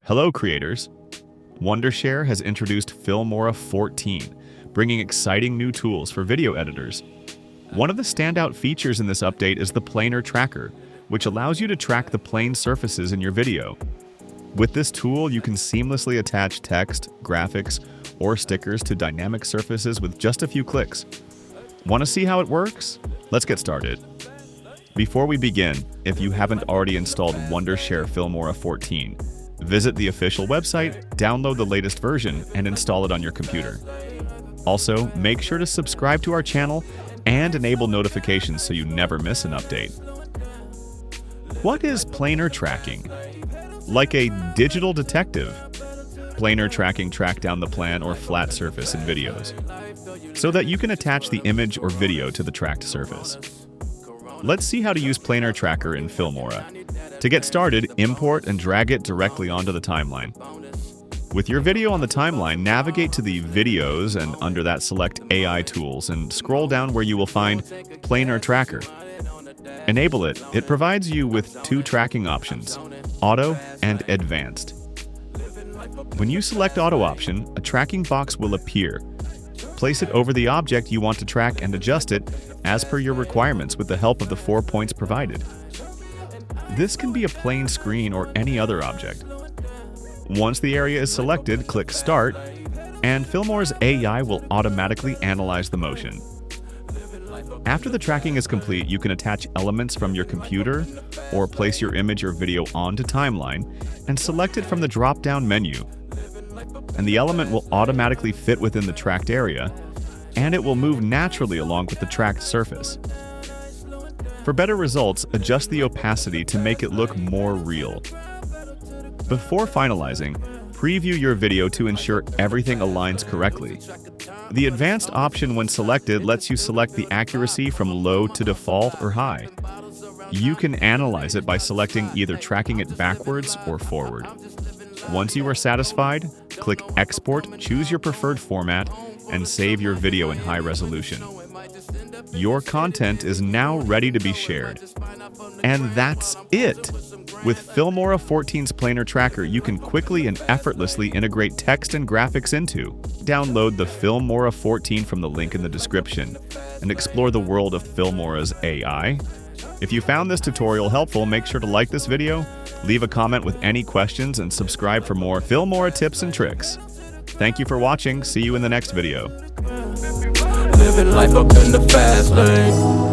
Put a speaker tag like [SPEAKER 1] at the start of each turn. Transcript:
[SPEAKER 1] Hello creators! Wondershare has introduced Filmora 14, bringing exciting new tools for video editors. One of the standout features in this update is the Planar Tracker, which allows you to track the plane surfaces in your video. With this tool, you can seamlessly attach text, graphics, or stickers to dynamic surfaces with just a few clicks. Want to see how it works? Let's get started. Before we begin, if you haven't already installed Wondershare Filmora 14, visit the official website, download the latest version, and install it on your computer. Also, make sure to subscribe to our channel and enable notifications so you never miss an update. What is planar tracking? Like a digital detective, planar tracking tracks down the plan or flat surface in videos, so that you can attach the image or video to the tracked surface. Let's see how to use Planar Tracker in Filmora. To get started, import and drag it directly onto the timeline. With your video on the timeline, navigate to the Videos and under that select AI Tools and scroll down where you will find Planar Tracker. Enable it. It provides you with two tracking options, Auto and Advanced. When you select Auto option, a tracking box will appear. Place it over the object you want to track and adjust it as per your requirements with the help of the 4 points provided. This can be a plain screen or any other object. Once the area is selected, click Start, and Filmora's AI will automatically analyze the motion. After the tracking is complete, you can attach elements from your computer or place your image or video onto timeline and select it from the drop-down menu. And the element will automatically fit within the tracked area, and it will move naturally along with the tracked surface. For better results, adjust the opacity to make it look more real. Before finalizing, preview your video to ensure everything aligns correctly. The advanced option when selected lets you select the accuracy from low to default or high. You can analyze it by selecting either tracking it backwards or forward. Once you are satisfied, click Export, choose your preferred format, and save your video in high resolution. Your content is now ready to be shared. And that's it! With Filmora 14's Planar Tracker, you can quickly and effortlessly integrate text and graphics into. Download the Filmora 14 from the link in the description and explore the world of Filmora's AI. If you found this tutorial helpful, make sure to like this video, leave a comment with any questions, and subscribe for more Filmora tips and tricks. Thank you for watching. See you in the next video.
[SPEAKER 2] Living life up in the fast lane.